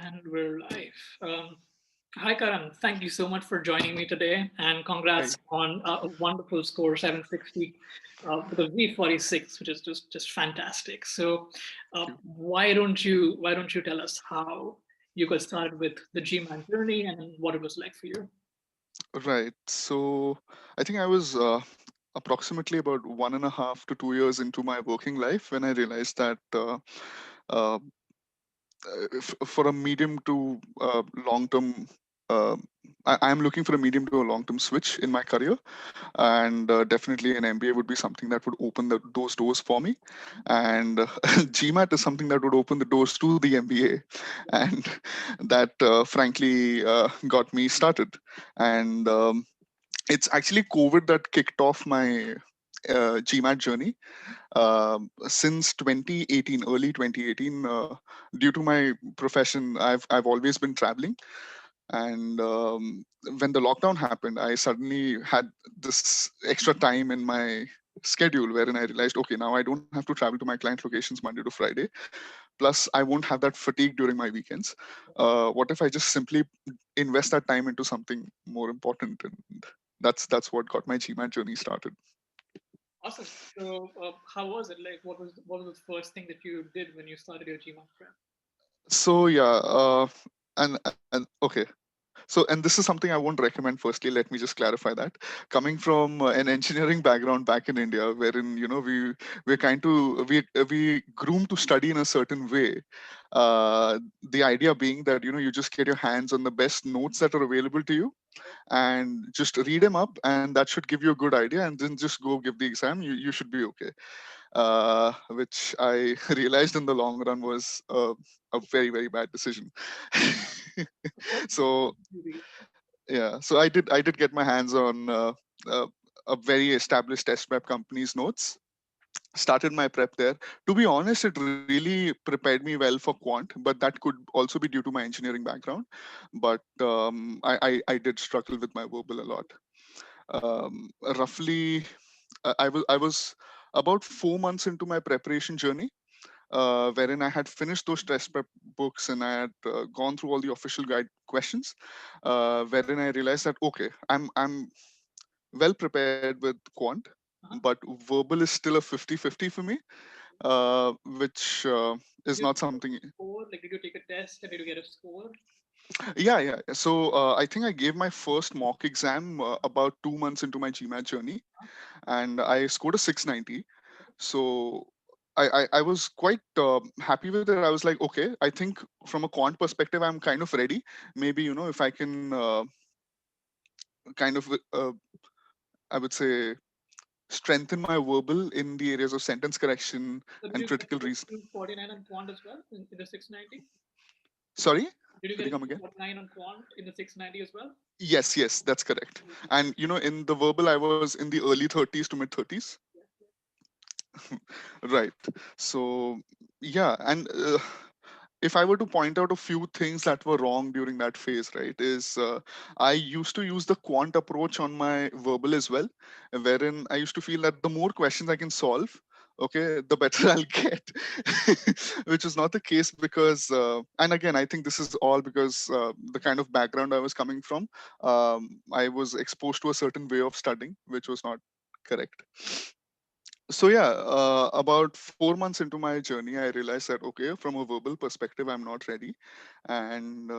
And we're live. Hi, Karan. Thank you so much for joining me today, and Hi. congrats on a wonderful score, 760, with a V46, which is just fantastic. So, Thank you. why don't you tell us how you got started with the GMAT journey and what it was like for you? Right. So I think I was approximately about 1.5 to 2 years into my working life when I realized that uh, for a medium to long term, uh, I'm looking for a medium to a long term switch in my career. And definitely an MBA would be something that would open those doors for me. And GMAT is something that would open the doors to the MBA. And that, frankly, got me started. And it's actually COVID that kicked off my GMAT journey. Since 2018, early 2018, due to my profession, I've always been traveling. And when the lockdown happened, I suddenly had this extra time in my schedule wherein I realized, okay, now I don't have to travel to my client locations Monday to Friday. Plus, I won't have that fatigue during my weekends. What if I just simply invest that time into something more important? And that's what got my GMAT journey started. Awesome. So, how was it? Like, what was the first thing that you did when you started your GMAT prep? So yeah, and okay. And this is something I won't recommend. Firstly, let me just clarify that. Coming from an engineering background back in India, wherein we're kind to we groom to study in a certain way. The idea being that you just get your hands on the best notes that are available to you and just read them up, and that should give you a good idea. And then just go give the exam. You should be okay. Which I realized in the long run was a very very bad decision. What So did you read? yeah, so I did get my hands on uh, a very established test prep company's notes. Started my prep there. To be honest, it really prepared me well for quant, but that could also be due to my engineering background. But I did struggle with my verbal a lot. Roughly, I was about 4 months into my preparation journey, wherein I had finished those test prep books and I had gone through all the official guide questions, wherein I realized that okay, I'm well prepared with quant, Uh-huh. but verbal is still a 50-50 for me, which Did is you not take a something. score? Like, did you take a test and did you get a score? Yeah. So I think I gave my first mock exam about 2 months into my GMAT journey, and I scored a 690. So I was quite happy with it. I was like, okay, I think from a quant perspective, I'm kind of ready. Maybe if I can kind of I would say strengthen my verbal in the areas of sentence correction So did and you get critical a reason. 249 on quant as well in the 690? Sorry, Did you could get you a come again? 249 on quant in the 690 as well? Yes, that's correct. And in the verbal, I was in the early 30s to mid 30s. Right. So yeah, and if I were to point out a few things that were wrong during that phase, right, is I used to use the quant approach on my verbal as well, wherein I used to feel that the more questions I can solve, okay, the better I'll get, which is not the case because, and again, I think this is all because the kind of background I was coming from, I was exposed to a certain way of studying, which was not correct. So yeah, about 4 months into my journey, I realized that okay, from a verbal perspective, I'm not ready, and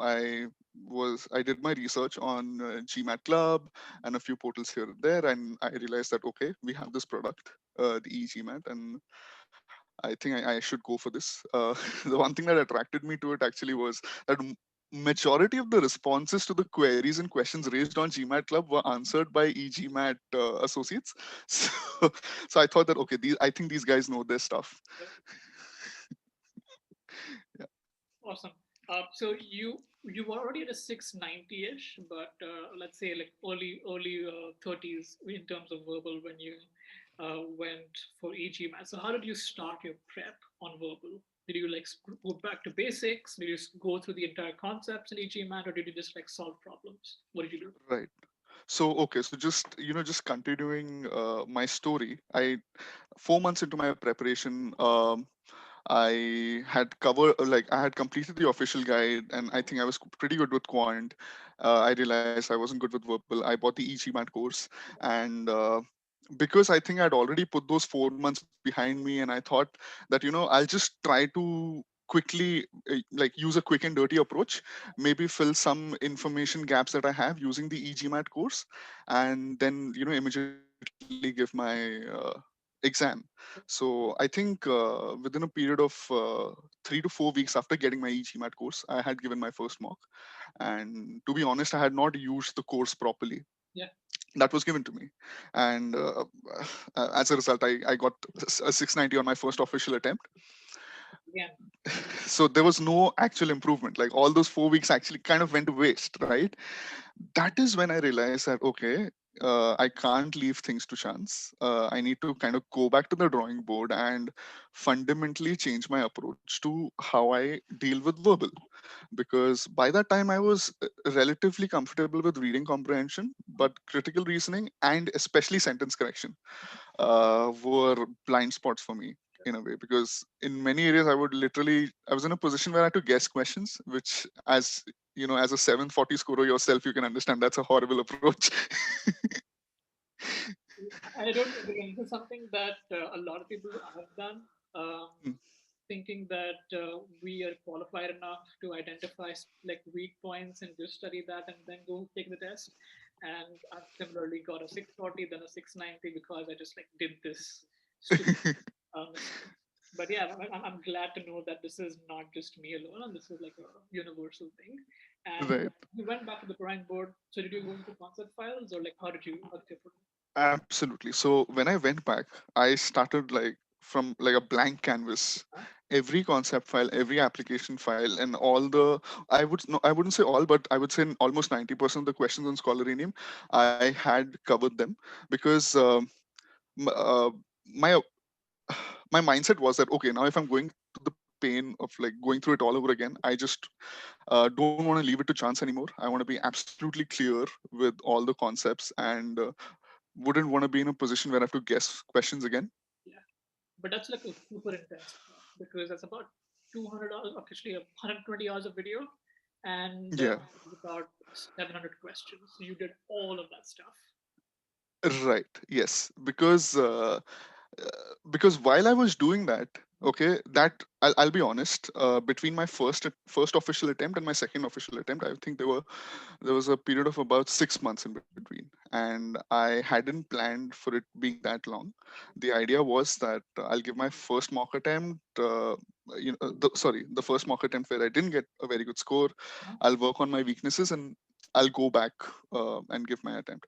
I did my research on GMAT Club and a few portals here and there, and I realized that okay, we have this product, the e-GMAT, and I think I should go for this. The one thing that attracted me to it actually was that majority of the responses to the queries and questions raised on GMAT Club were answered by e-GMAT associates. So, so I thought that okay, I think these guys know their stuff. Yep. Yeah. Awesome. So you were already at a 690-ish, but let's say like early 30s in terms of verbal when you went for e-GMAT. So how did you start your prep on verbal? Did you like go back to basics? Did you go through the entire concepts in e-GMAT, or did you just like solve problems? What did you do? Right. So okay, so just continuing my story. I 4 months into my preparation. I had completed the official guide, and I think I was pretty good with Quant. I realized I wasn't good with Verbal. I bought the e-GMAT course, and because I think I'd already put those 4 months behind me, and I thought that I'll just try to quickly like use a quick and dirty approach, maybe fill some information gaps that I have using the e-GMAT course, and then immediately give my exam. So I think within a period of 3 to 4 weeks after getting my e-GMAT course, I had given my first mock. And to be honest, I had not used the course properly Yeah. that was given to me. And as a result, I got a 690 on my first official attempt. Again. So there was no actual improvement. Like all those 4 weeks actually kind of went to waste, right? That is when I realized that, okay, I can't leave things to chance. I need to kind of go back to the drawing board and fundamentally change my approach to how I deal with verbal. Because by that time, I was relatively comfortable with reading comprehension, but critical reasoning and especially sentence correction were blind spots for me in a way, because in many areas I was in a position where I had to guess questions, which, as as a 740 scorer yourself, you can understand that's a horrible approach. I don't agree. This is something that a lot of people have done, thinking that we are qualified enough to identify like weak points and just study that and then go take the test. And I've similarly got a 640, then a 690 because I just like did this stupid mistake. But yeah, I'm glad to know that this is not just me alone, and this is like a universal thing. And Right. you went back to the drawing board. So did you go into concept files, or like how did you put Absolutely. So when I went back, I started like from like a blank canvas. it? Every concept file, every application file, and all the I wouldn't say all, but I would say almost 90% of the questions on Scholaranium, I had covered them because m- uh, my my mindset was that, okay, now if I'm going to the pain of like going through it all over again, I just don't want to leave it to chance anymore. I want to be absolutely clear with all the concepts, and wouldn't want to be in a position where I have to guess questions again. Yeah, but that's like a super intense stuff because that's about 200 hours, actually 120 hours of video, and Yeah. about 700 questions. So you did all of that stuff. Right. Yes. Because while I was doing that, okay, that I'll be honest. Between my first official attempt and my second official attempt, I think there was a period of about 6 months in between, and I hadn't planned for it being that long. The idea was that I'll give my first mock attempt. The first mock attempt where I didn't get a very good score. Huh? I'll work on my weaknesses and I'll go back and give my attempt.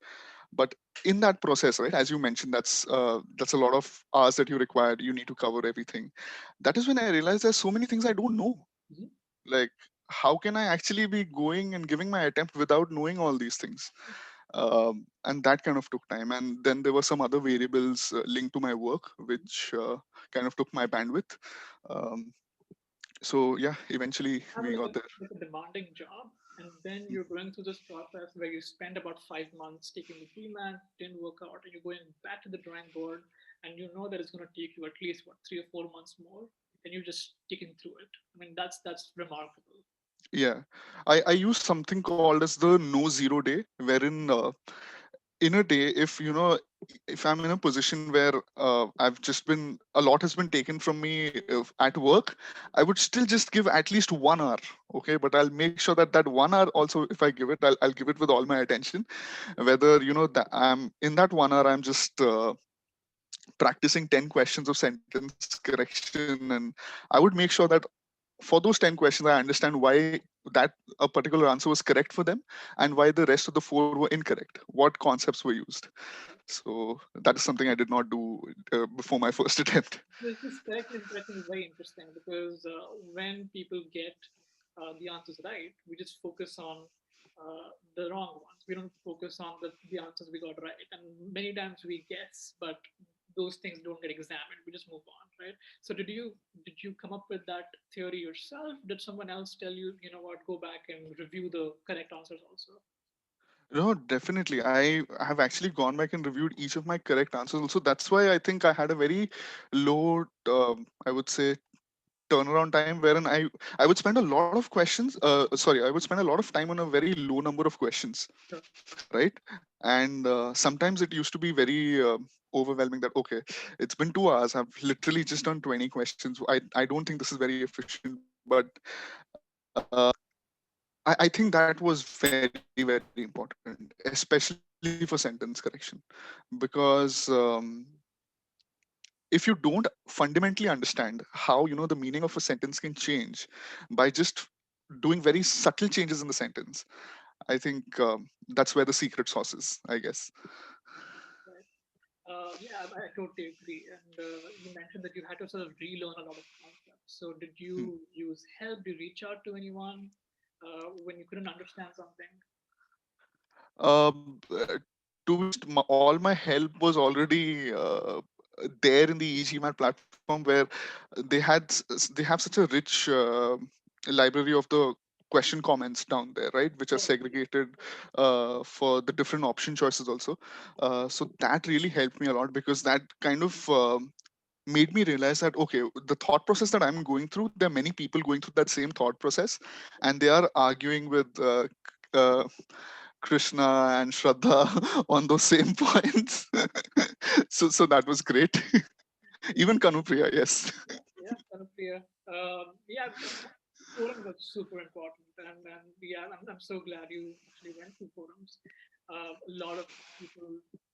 But in that process, right, as you mentioned, that's a lot of hours that you required. You need to cover everything. That is when I realized there's so many things I don't know. Mhm. Like, how can I actually be going and giving my attempt without knowing all these things? And that kind of took time, and then there were some other variables linked to my work which kind of took my bandwidth. um, so yeah, eventually Have we like got there. a demanding job, and then you're going through this process where you spend about 5 months taking the GMAT, didn't work out, and you're going back to the drawing board, and you know that it's going to take you at least what 3 or 4 months more, and you're just sticking through it. I mean, that's remarkable. Yeah, I use something called as the no zero day, wherein in a day, if I'm in a position where I've just been a lot has been taken from me at work, I would still just give at least 1 hour. Okay, but I'll make sure that that 1 hour also, if I give it, I'll give it with all my attention. Whether that I'm in that 1 hour, I'm just practicing 10 questions of sentence correction, and I would make sure that for those 10 questions I understand why that a particular answer was correct for them, and why the rest of the four were incorrect, what concepts were used. So that is something I did not do before my first attempt. This correction and correction is very interesting because when people get the answers right, we just focus on the wrong ones. We don't focus on the answers we got right. And many times we guess, but those things don't get examined. We just move on, right? So did you come up with that theory yourself? Did someone else tell you, you know what, go back and review the correct answers also? No, definitely. I have actually gone back and reviewed each of my correct answers. Also, that's why I think I had a very low, I would say, turnaround time wherein I would spend a lot of questions. Sorry, I would spend a lot of time on a very low number of questions, Sure. right? And sometimes it used to be very overwhelming that okay, it's been 2 hours. I've literally just done 20 questions. I don't think this is very efficient, but uh, I think that was very very important, especially for sentence correction, because if you don't fundamentally understand how the meaning of a sentence can change by just doing very subtle changes in the sentence, I think that's where the secret sauce is, I guess. Right. Yeah, I totally agree. And you mentioned that you had to sort of relearn a lot of concepts. So, did Hmm. you use help? Did you reach out to anyone when you couldn't understand something? To be honest, all my help was already there in the e-GMAT platform, where they have such a rich library of the question comments down there, right, which are Oh, segregated for the different option choices also. So that really helped me a lot, because that kind of made me realize that okay, the thought process that I'm going through, there are many people going through that same thought process, and they are arguing with uh, Krishna and Shraddha on those same points. So that was great. Even Kanupriya, yes. yeah, yeah, kind of clear. Yeah, forums are super important, and yeah, I'm so glad you actually went through forums. A lot of people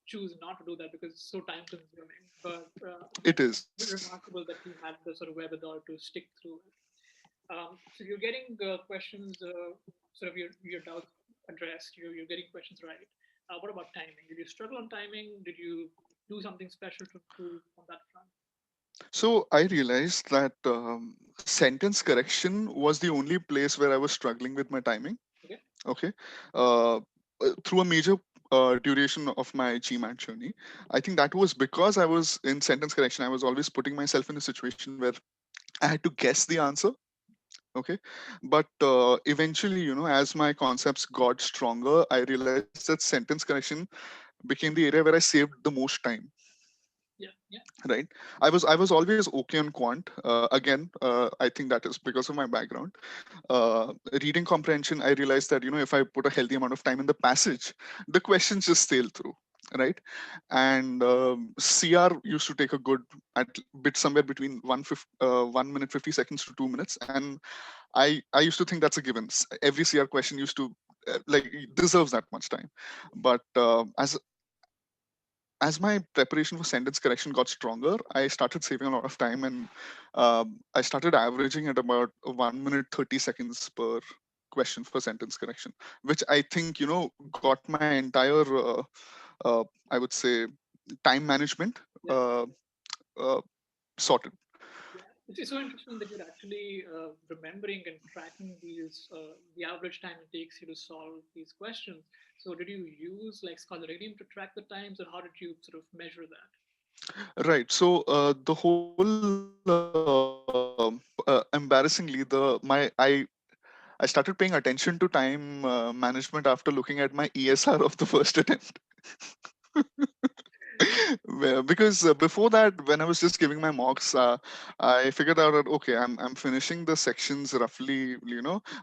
choose not to do that because it's so time consuming. But It that's is. remarkable that you had the sort of wherewithal to stick through it. So you're getting questions, sort of your doubts addressed. You're getting questions right. What about timing? Did you struggle on timing? Did you do something special to improve on that front? So I realized that sentence correction was the only place where I was struggling with my timing. Okay. Okay. Through a major duration of my GMAT journey, I think that was because I was in sentence correction. I was always putting myself in a situation where I had to guess the answer. Okay. But eventually, as my concepts got stronger, I realized that sentence correction became the area where I saved the most time. Yeah. Yeah. Right. I was always okay on quant. Again, I think that is because of my background. Reading comprehension, I realized that if I put a healthy amount of time in the passage, the questions just sail through, right? And CR used to take a good at bit somewhere between 1 minute 50 seconds to 2 minutes, and I used to think that's a given. Every CR question used to like deserves that much time. But as my preparation for sentence correction got stronger, I started saving a lot of time, and I started averaging at about 1 minute 30 seconds per question for sentence correction, which I think got my entire I would say time management Yeah. uh, uh, sorted. Yeah, it's so interesting that you're actually remembering and tracking the average time it takes you to solve these questions. So, did you use like Scholaranium to track the times, or how did you sort of measure that? Right. So the whole embarrassingly, I started paying attention to time management after looking at my ESR of the first attempt. Because before that, when I was just giving my mocks, I figured out that okay, I'm finishing the sections roughly,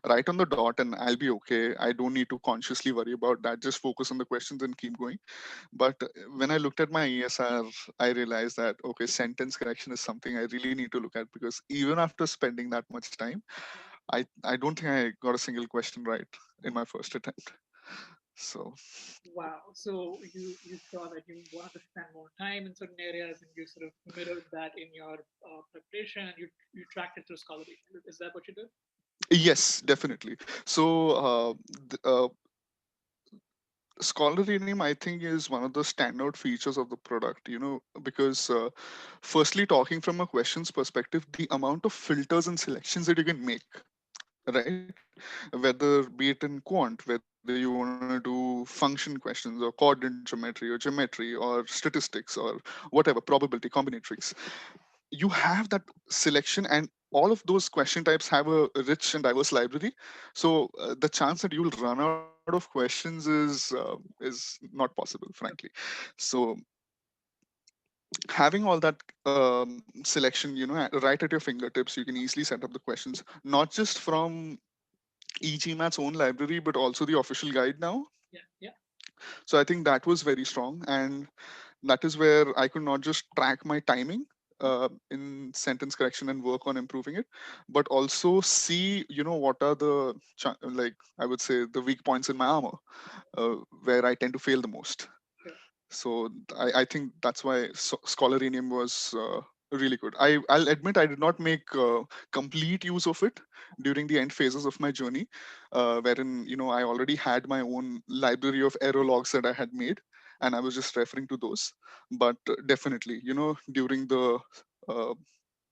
right on the dot, and I'll be okay. I don't need to consciously worry about that. Just focus on the questions and keep going. But when I looked at my ESR, I realized that okay, sentence correction is something I really need to look at, because even after spending that much time, I don't think I got a single question right in my first attempt. So Wow. So you saw that you wanted to spend more time in certain areas, and you sort of mirrored that in your preparation, and you tracked it through Scholarly. Is that what you did? yes, definitely. So Scholaranium, I think, is one of the standout features of the product, because firstly, talking from a questions perspective, the amount of filters and selections that you can make, right? Whether be it in quant, whether you want to do function questions or coordinate geometry or statistics or whatever, probability, combinatorics, you have that selection, and all of those question types have a rich and diverse library. So the chance that you'll run out of questions is not possible, frankly. So having all that selection, right at your fingertips, you can easily set up the questions, not just from e-GMAT's own library, but also the official guide now. Yeah, yeah, So I think that was very strong, and that is where I could not just track my timing in sentence correction and work on improving it, but also see, what are the like, I would say, the weak points in my armor, where I tend to fail the most. sure. So I think that's why Scholaranium was really good. I'll admit I did not make complete use of it during the end phases of my journey, wherein I already had my own library of error logs that I had made, and I was just referring to those. But definitely, during the uh,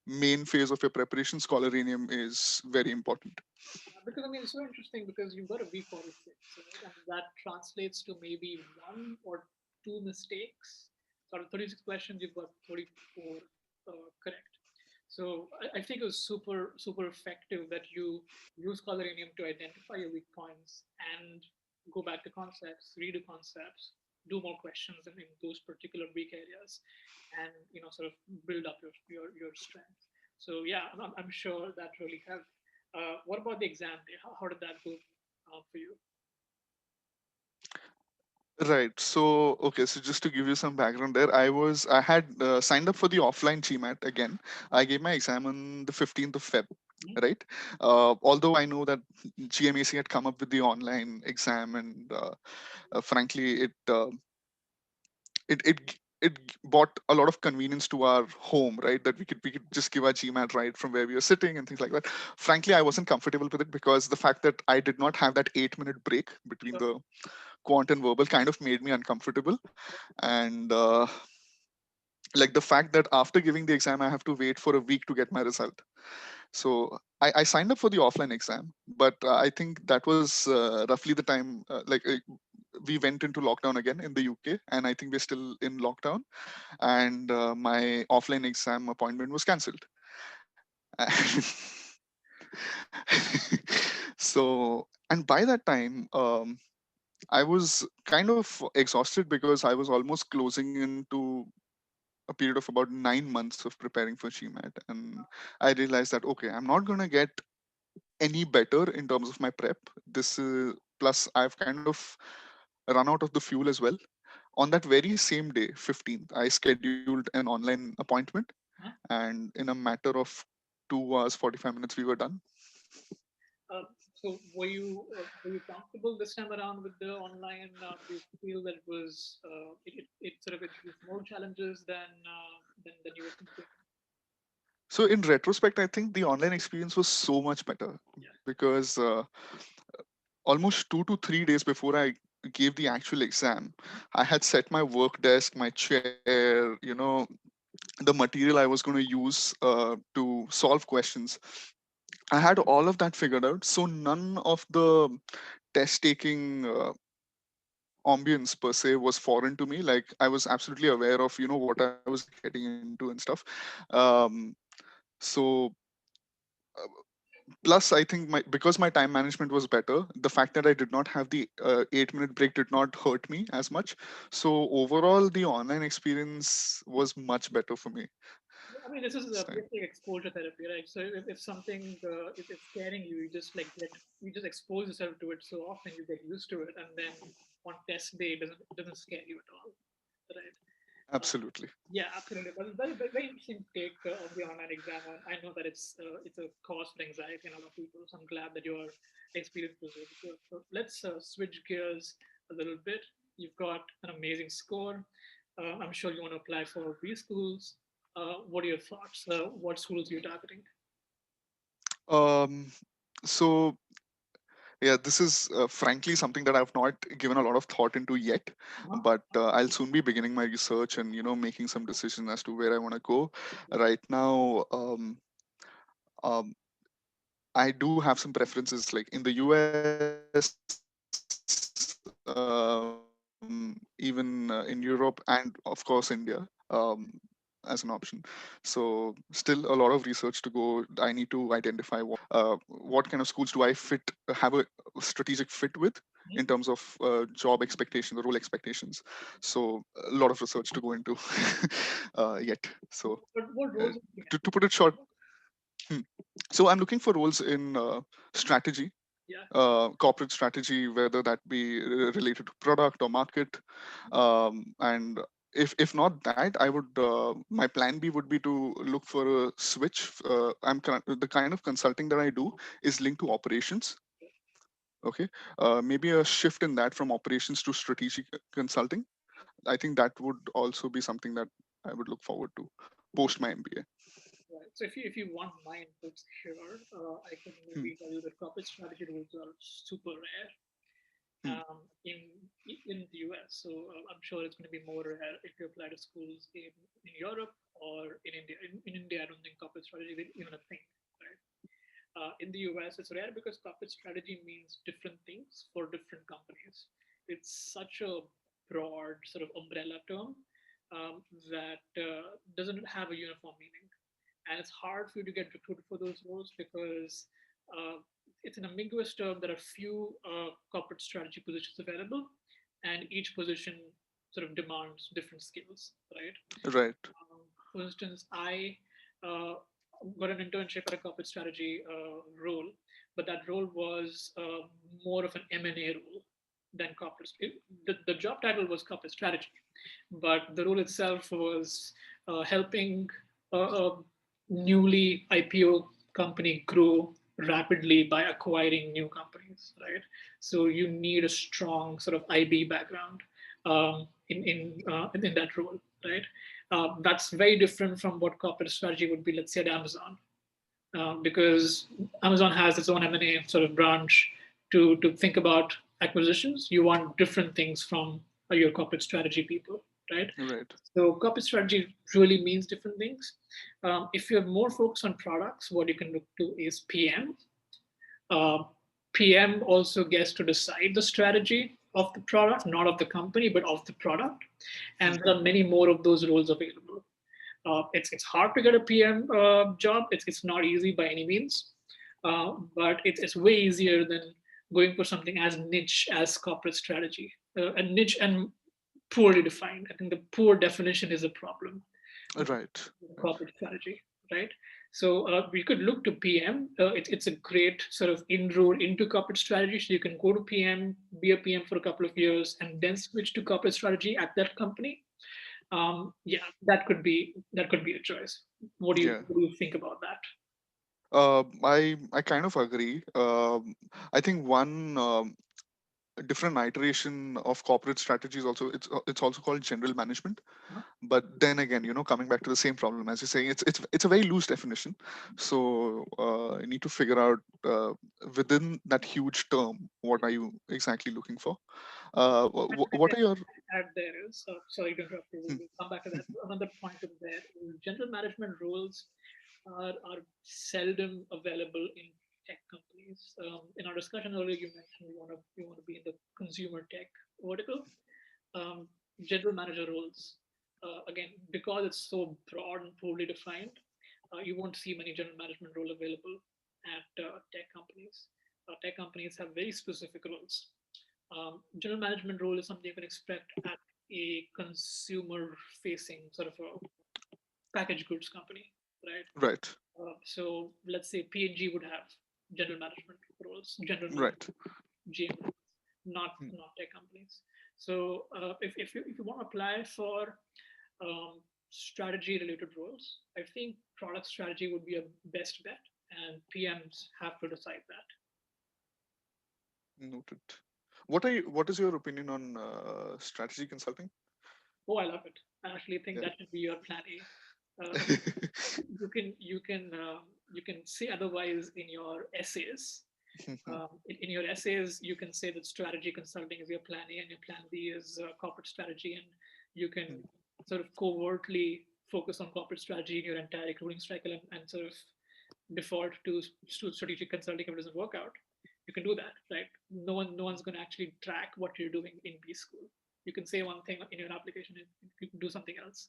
main phase of your preparation, Scholaranium is very important. Because I mean, it's so interesting because you've got a V46, right? And that translates to maybe one or two mistakes. So out of 36 questions, you've got 34 correct. So I think it was super, super effective that you use Coloranium to identify your weak points and go back to concepts, redo concepts, do more questions in those particular weak areas, and sort of build up your strength. So yeah, I'm sure that really helped. What about the exam day? How did that go for you? Right. So, okay. So, just to give you some background there, I had signed up for the offline GMAT again. I gave my exam on the 15th of Feb. Mhm. Right. Although I know that GMAC had come up with the online exam, and frankly, it brought a lot of convenience to our home, right? That we could just give our GMAT right from where we are sitting and things like that. Frankly, I wasn't comfortable with it because the fact that I did not have that 8-minute break between Sure. the Quant and Verbal kind of made me uncomfortable. And like the fact that after giving the exam I have to wait for a week to get my result. So I signed up for the offline exam, but I think that was roughly the time, we went into lockdown again in the UK, and I think we're still in lockdown, and my offline exam appointment was cancelled. So, and by that time, I was kind of exhausted because I was almost closing into a period of about 9 months of preparing for GMAT, and I realized that okay, I'm not gonna get any better in terms of my prep. This plus I've kind of run out of the fuel as well. On that very same day, 15th, I scheduled an online appointment, Huh? and in a matter of 2 hours 45 minutes, we were done. So were you comfortable this time around with the online? Do you feel that it sort of introduced more challenges than you were thinking? So in retrospect, I think the online experience was so much better Yeah. because almost 2 to 3 days before I gave the actual exam, I had set my work desk, my chair, the material I was going to use to solve questions. I had all of that figured out. So none of the test taking ambience per se was foreign to me. Like I was absolutely aware of, what I was getting into and stuff. Um, so plus I think because my time management was better, the fact that I did not have the 8-minute break did not hurt me as much. So overall the online experience was much better for me I mean, this is this time. basically exposure therapy, right? So if something if it's scaring you, you just you just expose yourself to it so often you get used to it, and then on test day it doesn't scare you at all, right? Uh, Absolutely. yeah, absolutely. But very interesting take on the online exam. I know that it's a cause for anxiety in a lot of people, so I'm glad that your experience was really good. So let's switch gears a little bit. You've got an amazing score. I'm sure you want to apply for B schools. What are your thoughts? What schools are you targeting? um so yeah, this is frankly something that I've not given a lot of thought into yet, Uh-huh. but I'll soon be beginning my research and making some decisions as to where I want to go. Right now, um, I do have some preferences like in the US, even in Europe, and of course India, as an option. So still a lot of research to go. I need to identify what kind of schools do I have a strategic fit with, in terms of job expectations, the role expectations. So a lot of research to go into yet. So But what uh, roles are you looking to put it short, hmm. So I'm looking for roles in strategy, at? Yeah. corporate strategy, whether that be related to product or market. And if not that, I would my plan B would be to look for a switch. The kind of consulting that I do is linked to operations. Okay, maybe a shift in that from operations to strategic consulting. I think that would also be something that I would look forward to post my MBA. Right. So if you want my inputs here, I could Hmm, maybe tell you that corporate strategy roles are super rare hmm, in the US. So I'm sure it's going to be more rare if you apply to schools in Europe or in India. In India, I don't think corporate strategy is even a thing, right? In the US, it's rare because corporate strategy means different things for different companies. It's such a broad sort of umbrella term that doesn't have a uniform meaning. And it's hard for you to get recruited for those roles because uh, it's an ambiguous term. There are few corporate strategy positions available, and each position sort of demands different skills, right? right, For instance, I uh, got an internship at a corporate strategy role, but that role was more of an M&A role than corporate. The job title was corporate strategy, but the role itself was helping a newly IPO company grow rapidly by acquiring new companies, right? So you need a strong sort of IB background in that role, right? That's very different from what corporate strategy would be, let's say, at Amazon, because Amazon has its own M&A sort of branch to think about acquisitions. You want different things from your corporate strategy people, right? right, So corporate strategy really means different things. If you're more focused on products, what you can look to is PM. Uh, PM also gets to decide the strategy of the product, not of the company, but of the product. hmm, And there are many more of those roles available. It's hard to get a PM job. It's not easy by any means, but it's way easier than going for something as niche as corporate strategy. A niche and poorly defined. I think the poor definition is a problem with right, right, corporate strategy, right? So we could look to PM. It's a great sort of inroad into corporate strategy. So you can go to PM, be a PM for a couple of years, and then switch to corporate strategy at that company. Yeah, that could be a choice. yeah. What do you think about that? I kind of agree. I think one different iteration of corporate strategy is also it's also called general management. Huh? But then again, coming back to the same problem as you're saying, it's a very loose definition. So you need to figure out within that huge term what are you exactly looking for. What are your Add there is, sorry to interrupt you, hmm, we'll come back to hmm, that. Another point in there is general management roles are seldom available in tech companies. In our discussion earlier, you mentioned you want to be in the consumer tech vertical. Um, General manager roles, again, because it's so broad and poorly defined, you won't see many general management role available at tech companies. Tech companies have very specific roles. General management role is something you can expect at a consumer facing sort of a packaged goods company, right? right, So let's say P&G would have general management roles, general management right, GM roles, hmm, not tech companies. So if you want to apply for strategy related roles, I think product strategy would be a best bet, and PMs have to decide that. noted. What is your opinion on strategy consulting? Oh, I love it. I actually think Yeah. that should be your plan A. Uh, you can say otherwise in your essays. In your essays, you can say that strategy consulting is your plan A and your plan B is corporate strategy, and you can sort of covertly focus on corporate strategy in your entire recruiting cycle and sort of default to strategic consulting if it doesn't work out. You can do that, right? No one's going to actually track what you're doing in B school. You can say one thing in your application, and you can do something else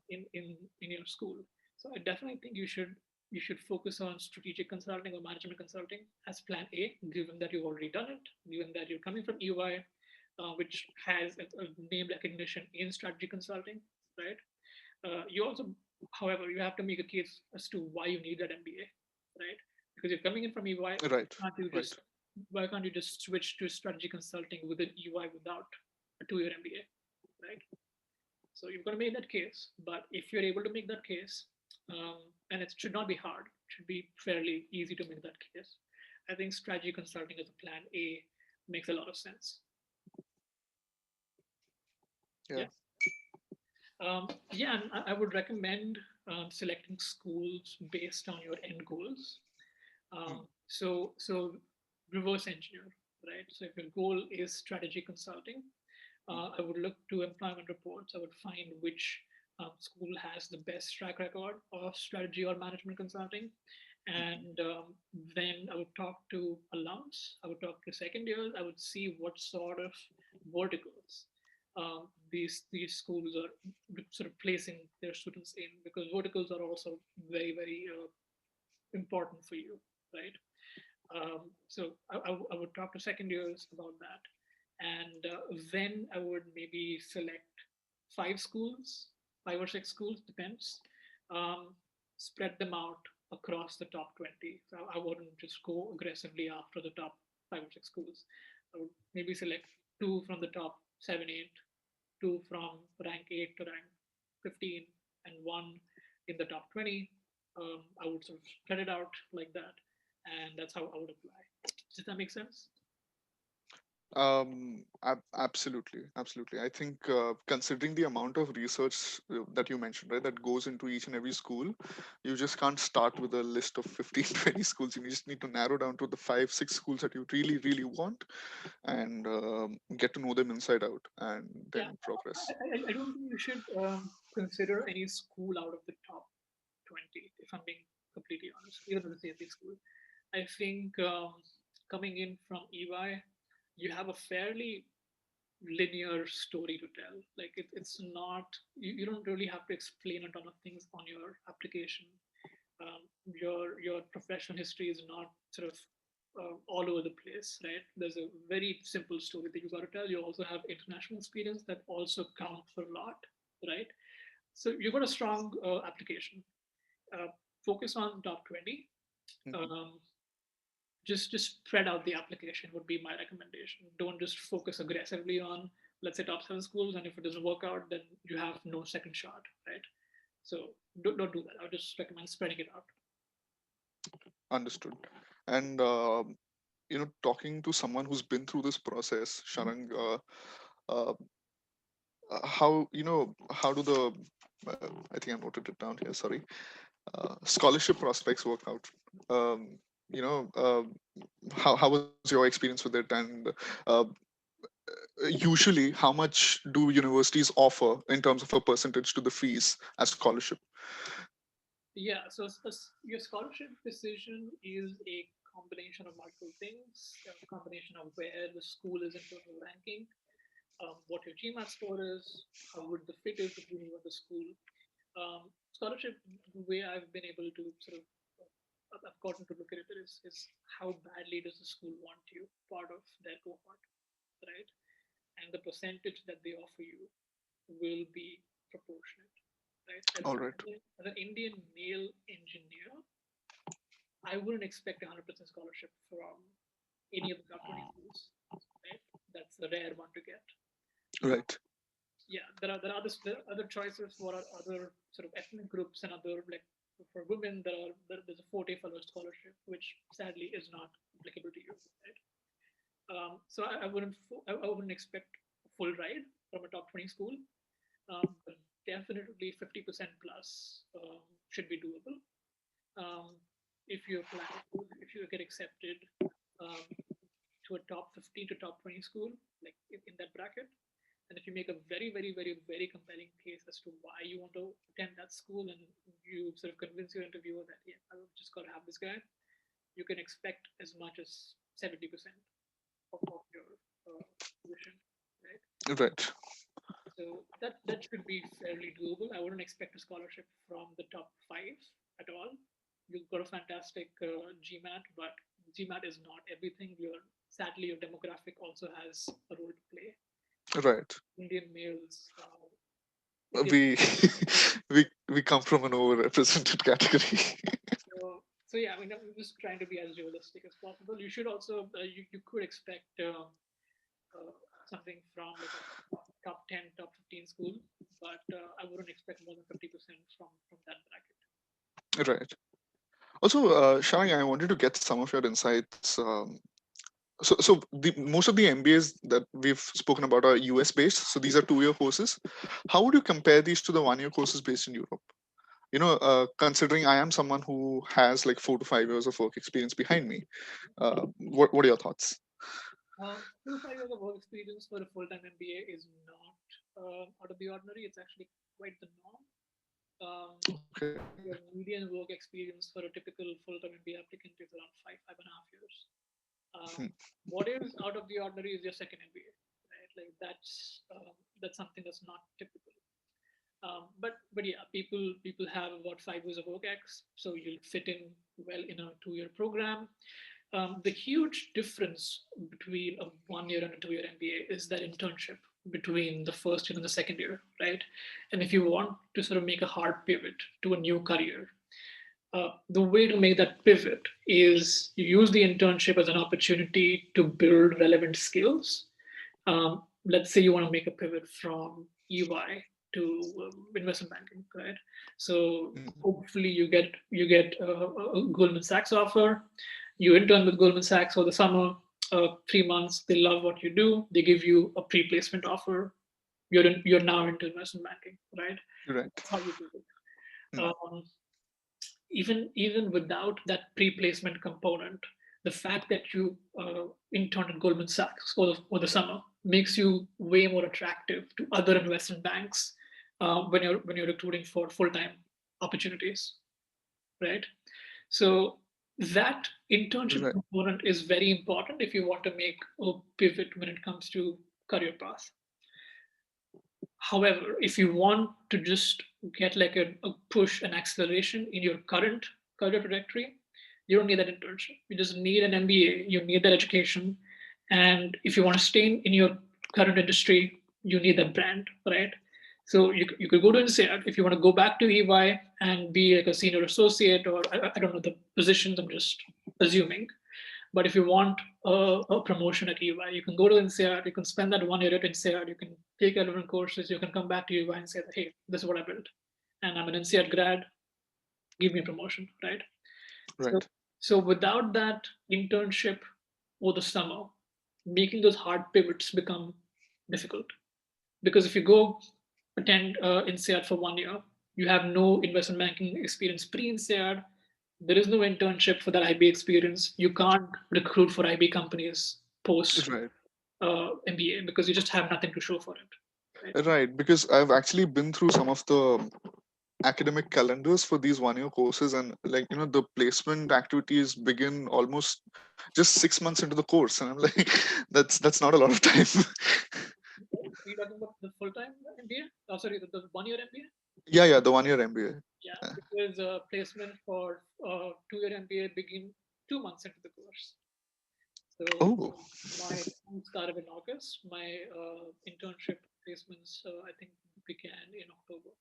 in your school. So I definitely think you should you should focus on strategic consulting or management consulting as plan A, given that you've already done it, given that you're coming from EY, which has a name recognition in strategy consulting, right? You also, however, you have to make a case as to why you need that MBA, right? Because you're coming in from EY, Right. can't you Right. just why can't you just switch to strategy consulting within EY without a 2-year MBA, right? So you've got to make that case. But if you're able to make that case, and it should not be hard, it should be fairly easy to make that case. I think strategy consulting as a plan A makes a lot of sense. Yeah. Yeah. Yeah, and I would recommend selecting schools based on your end goals. Mm. So reverse engineer, right? So if your goal is strategy consulting, Mm. I would look to employment reports. I would find which school has the best track record of strategy or management consulting. Mhm. And then I would talk to alums, I would talk to second years, I would see what sort of verticals these schools are sort of placing their students in, because verticals are also very important for you, right? So I would talk to second years about that, and then I would maybe select 5 schools, 5 or 6 schools, depends. Um, Spread them out across the top 20. So I wouldn't just go aggressively after the top 5 or 6 schools. I would maybe select two from the top 7, 8, two from rank 8 to rank 15, and one in the top 20. I would sort of spread it out like that, and that's how I would apply. Does that make sense? Absolutely, absolutely. I think considering the amount of research that you mentioned, right, that goes into each and every school, you just can't start with a list of 15, 20 schools. You just need to narrow down to the 5, 6 schools that you really want, and get to know them inside out, and Yeah, then progress. I don't think you should consider any school out of the top 20, if I'm being completely honest, even though it's a big school. I think coming in from EY, you have a fairly linear story to tell. Like it's not, you don't really have to explain a ton of things on your application. Your professional history is not sort of all over the place, right? There's a very simple story that you got to tell. You also have international experience that also counts for a lot, right? So you've got a strong application. Uh, Focus on top 20. Mhm. Um, just spread out the application would be my recommendation. Don't just focus aggressively on, let's say, top 7 schools, and if it doesn't work out, then you have no second shot, right? So don't do that. I would just recommend spreading it out. Understood. And talking to someone who's been through this process, Mhm. Sharang, uh, how how do the I think I noted it down here. Sorry, scholarship prospects work out. Um, you know, how was your experience with it, and uh, usually how much do universities offer in terms of a percentage to the fees as scholarship? Yeah, so your scholarship decision is a combination of multiple things, a combination of where the school is in terms of ranking, what your GMAT score is, how good the fit is between you and the school. Scholarship, the way I've been able to sort of, I've gotten to look at it is how badly does the school want you part of their cohort, right? And the percentage that they offer you will be proportionate, right? All right. As an Indian male engineer, I wouldn't expect a 100% scholarship from any of the top 20 schools, right? That's a rare one to get. Uh, Right. yeah, there are other choices for other sort of ethnic groups and other, like for women, there's a 40 fellow scholarship, which sadly is not applicable to you, right? So I wouldn't expect a full ride from a top 20 school, but definitely 50% plus should be doable. Um, if you apply, if you get accepted um, to a top 15 to top 20 school, like in that bracket, and if you make a very compelling case as to why you want to attend that school, and you sort of convince your interviewer that, yeah, I've just got to have this guy, you can expect as much as 70% of your tuition, right? Right. So that should be fairly doable. I wouldn't expect a scholarship from the top 5 at all. you've got a fantastic GMAT, but GMAT is not everything. Sadly, your demographic also has a role to play. Right. Indian males, Indian We we come from an overrepresented category. so yeah, I mean, I'm just trying to be as realistic as possible. You should also you could expect something from like a top 10, top 15 school, but I wouldn't expect more than 50% from that bracket. Right. Also, Shaarang, I wanted to get some of your insights. So the most of the MBAs that we've spoken about are US based. So these are 2-year courses. How would you compare these to the 1-year courses based in Europe? Considering I am someone who has like 4 to 5 years of work experience behind me, what are your thoughts? 2 to 5 years of work experience for a full-time MBA is not out of the ordinary. It's actually quite the norm. Um, Okay. your median work experience for a typical full-time MBA applicant is around 5.5 years. Um, what is out of the ordinary is your second MBA, right? Like that's something that's not typical. But yeah, people have about 5 years of work ex, so you'll fit in well in a 2-year program. The huge difference between a 1 year and a 2-year MBA is that internship between the first year and the second year, right? And if you want to sort of make a hard pivot to a new career, the way to make that pivot is you use the internship as an opportunity to build relevant skills. Let's say you want to make a pivot from EY to investment banking, right? So hopefully you get a Goldman Sachs offer. You intern with Goldman Sachs for the summer, 3 months. They love what you do. They give you a pre-placement offer. You're now into investment banking, right? Right. That's how you do it. Hmm. Um, even without that pre-placement component, the fact that you interned at Goldman Sachs for the summer makes you way more attractive to other investment banks when you're recruiting for full-time opportunities, right? So that internship Right. component is very important if you want to make a pivot when it comes to career path. However, if you want to just get like a push and acceleration in your current career trajectory, you don't need that internship. You just need an MBA, you need that education. And if you want to stay in your current industry, you need that brand, right? So you could go to INSEAD if you want to go back to EY and be like a senior associate, or I don't know the positions, I'm just assuming. But if you want a promotion at EY, you can go to INSEAD, you can spend that 1 year at INSEAD, you can take relevant courses, you can come back to EY and say, hey, this is what I built. And I'm an INSEAD grad, give me a promotion, right? So, Right. so without that internship over the summer, making those hard pivots become difficult. Because if you go attend INSEAD for 1 year, you have no investment banking experience pre-INSEAD, there is no internship for that IB experience. You can't recruit for IB companies post Right. MBA because you just have nothing to show for it. Right? Right. Because I've actually been through some of the academic calendars for these 1-year courses, and like the placement activities begin almost just 6 months into the course, and I'm like, that's not a lot of time. Are you talking about the full-time MBA? Oh, sorry, the 1 year MBA? Yeah, the 1-year MBA. Yeah, because placement for 2 year MBA begin 2 months into the course. So Oh, my term started in August. My internship placements, I think, began in October.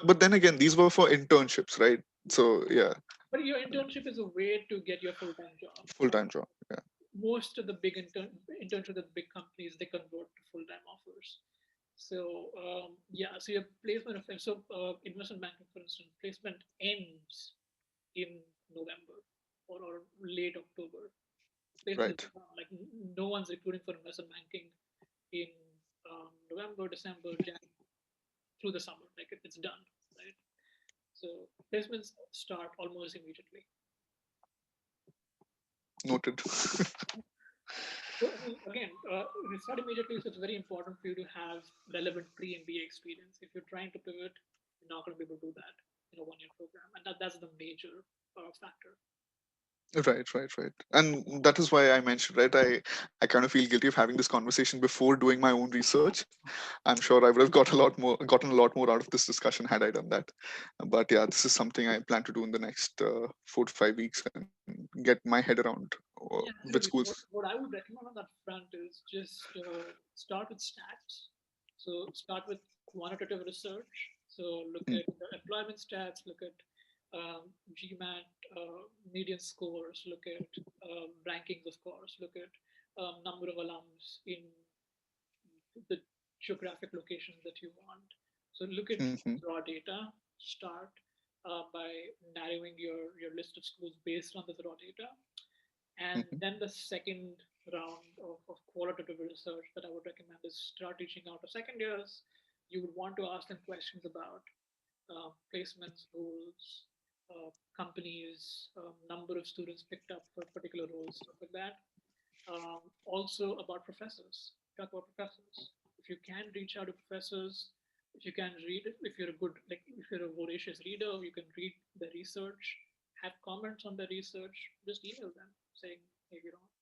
but then again, these were for internships, right? So yeah, But your internship is a way to get your full-time job. full-time job. Yeah. Most of the big internships at big companies, they convert to full-time offers. So yeah, so your placement of investment banking, for instance, placement ends in November or late October. Placement is Right. done. Like no one's recruiting for investment banking in November, December, January through the summer. Like it's done, right? So placements start almost immediately. Noted. So I mean, again, we start immediately, so it's very important for you to have relevant pre-MBA experience. If you're trying to pivot, you're not going to be able to do that in a 1 year program, and that's the major factor. Right. And that is why I mentioned, right? I kind of feel guilty of having this conversation before doing my own research. I'm sure I would have gotten a lot more out of this discussion had I done that. But yeah, this is something I plan to do in the next 4 to 5 weeks and get my head around Yeah, which absolutely. schools. What I would recommend on that front is just start with stats. So start with quantitative research. So look Mm, at employment stats, look at GMAT median scores, look at rankings, of course, look at number of alums in the geographic locations that you want. So look at mhm, raw data. Start by narrowing your list of schools based on this raw data, and mhm, then the second round of qualitative research that I would recommend is start reaching out to second years. You would want to ask them questions about placements, roles, companies, number of students picked up for particular roles, stuff like that. Also about professors. Talk about professors. If you can reach out to professors, if you can read, if you're a good, like if you're a voracious reader, you can read the research, have comments on the research, just email them saying, hey,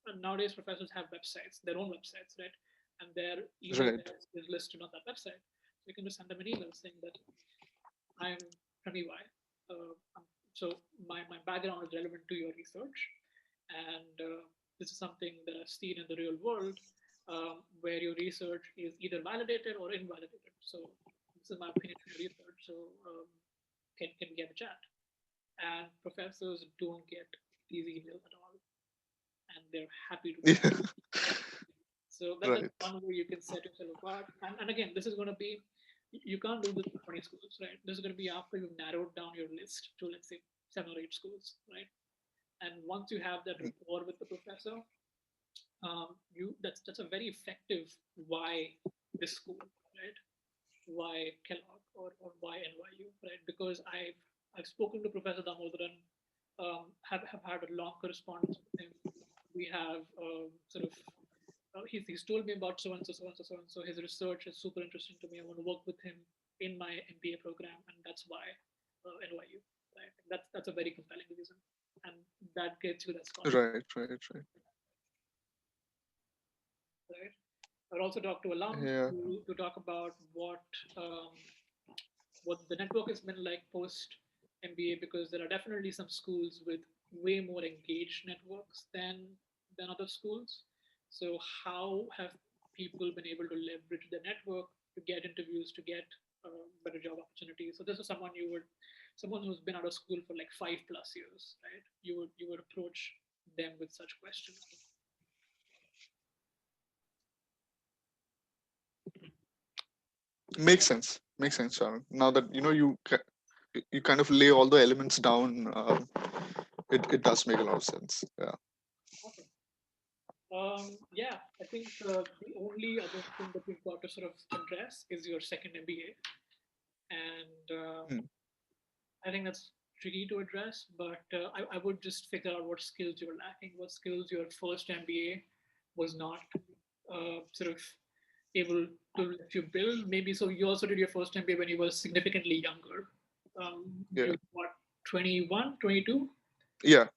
and nowadays professors have websites, their own websites, right? And their email right. address is listed on that website. So you can just send them an email saying that I'm from EY. So my background is relevant to your research, and this is something that I've seen in the real world, where your research is either validated or invalidated. So this is my opinion from the research. So can we have a chat? And professors don't get these emails at all, and they're happy to chat. Yeah, So that's right. one way you can set yourself apart. And again, this is going to be, you can't do this for 20 schools, right? This is going to be after you've narrowed down your list to, let's say, 7 or 8 schools, right? And once you have that Mm, rapport with the professor, that's a very effective why this school, right? Why Kellogg or why NYU, right? Because I've spoken to Professor Damodaran, have had a long correspondence with him. We have sort of he's told me about so and so, so and so, so and so. His research is super interesting to me. I want to work with him in my MBA program, and that's why NYU. Right? That's a very compelling reason, and that gets you that scholarship. right. Right? I'll also talk to alums Yeah. to talk about um, what the network has been like post MBA, because there are definitely some schools with way more engaged networks than other schools. So how have people been able to leverage the network to get interviews, to get better job opportunities? So this is someone who's been out of school for like 5+ years, right? You would approach them with such questions. Makes sense, Sharon. Now that you kind of lay all the elements down, it does make a lot of sense. Yeah. Awesome. Yeah, I think the only other thing that we've got to sort of address is your second MBA, and Mm, I think that's tricky to address. But I would just figure out what skills you're lacking, what skills your first MBA was not sort of able to let you build. Maybe so. You also did your first MBA when you were significantly younger. yeah. You're what, 21, 22? Yeah.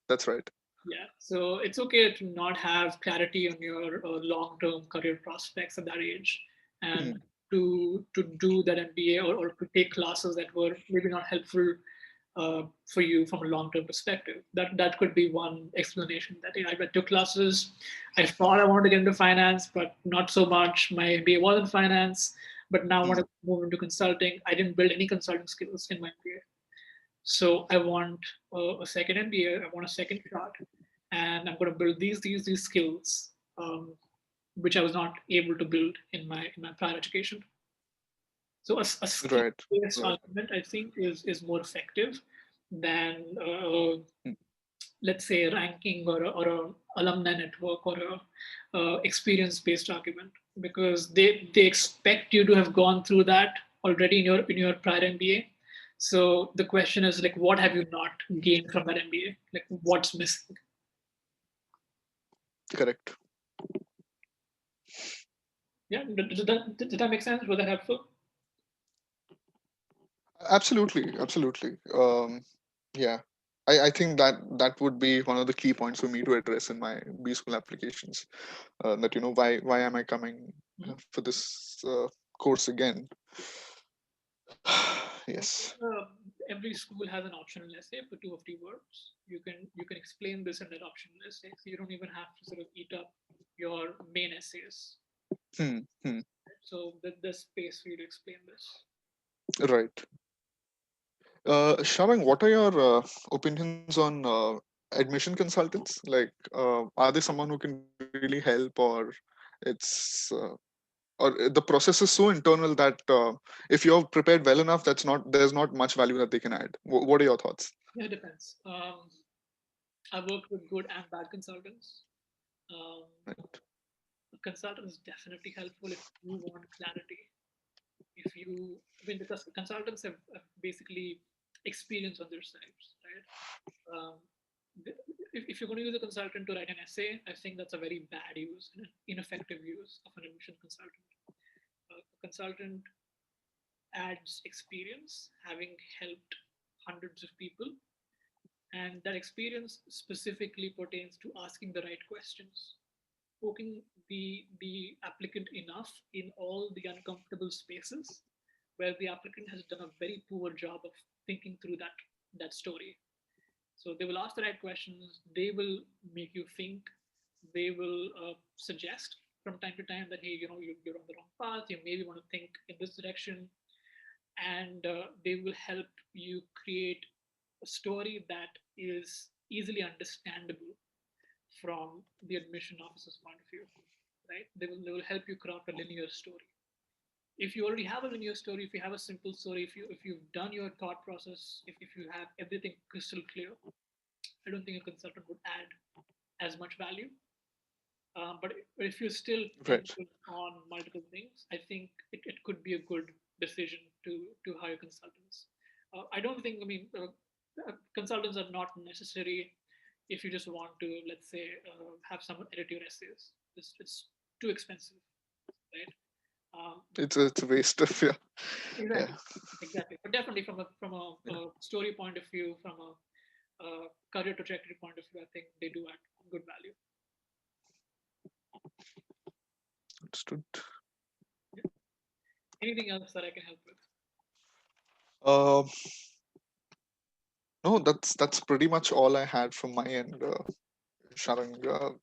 That's right. Yeah, so it's okay to not have clarity on your long-term career prospects at that age, and Mm, to do that MBA, or to take classes that were maybe not helpful for you from a long-term perspective. That could be one explanation. That I took classes, I thought I wanted to get into finance, but not so much. My MBA was in finance, but now I want mm, to move into consulting. I didn't build any consulting skills in my MBA, so I want a second MBA. I want a second shot, and I'm going to build these skills, which I was not able to build in my prior education. So a right. skill-based Right. argument, I think, is more effective than Mm, let's say ranking, or a alumni network, or a experience-based argument, because they expect you to have gone through that already in your prior MBA. So the question is like, what have you not gained from that MBA? Like, what's missing? correct. Yeah, did that make sense? Was that helpful? Absolutely. Yeah. I think that would be one of the key points for me to address in my B school applications. That why am I coming Mhm. for this course again? Yes. Every school has an optional essay for 2 or 3 words. You can explain this in that optional essay, so you don't even have to sort of eat up your main essays. Hmm. So there's space for you to explain this. Right. Sharang, what are your opinions on admission consultants? Like, are they someone who can really help, or it's or the process is so internal that if you're prepared well enough, there's not much value that they can add. What are your thoughts? Yeah, it depends. I've worked with good and bad consultants. Um, Right. a consultant is definitely helpful if you want clarity. If you, I mean, because consultants have basically experience on their sides, right? Um, if you're going to use a consultant to write an essay, I think that's a very bad use and an ineffective use of an admission consultant. A consultant adds experience, having helped hundreds of people, and that experience specifically pertains to asking the right questions, poking the applicant enough in all the uncomfortable spaces where the applicant has done a very poor job of thinking through that story. So they will ask the right questions. They will make you think. They will suggest from time to time that, hey, you're on the wrong path. You maybe want to think in this direction, and they will help you create a story that is easily understandable from the admission officer's point of view. Right? They will help you craft a linear story. If you already have a linear story, if you have a simple story, if you've done your thought process, if you have everything crystal clear, I don't think a consultant would add as much value. But if you're still Right. thinking on multiple things, I think it could be a good decision to hire consultants. I don't think, I mean, consultants are not necessary if you just want to, let's say, have someone edit your essays. It's too expensive, right? Um, It's a waste of, yeah. Yeah. exactly, exactly. But definitely from a story point of view, from a career trajectory point of view, I think they do add good value. Understood. Yeah. Anything else that I can help with? Uh, no, that's pretty much all I had from my end, Sharang.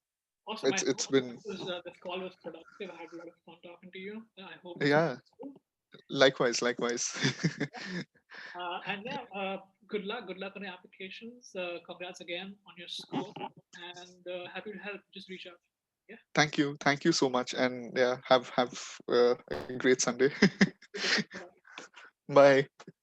Awesome. I It's hope been, this call was productive. I had a lot of fun talking to you. I hope this was yeah. useful. Likewise, likewise. And yeah, good luck. Good luck on your applications. Congrats again on your score. And happy to help. Just reach out. Yeah. Thank you so much, and yeah, have a great Sunday. You too. Bye-bye. Bye.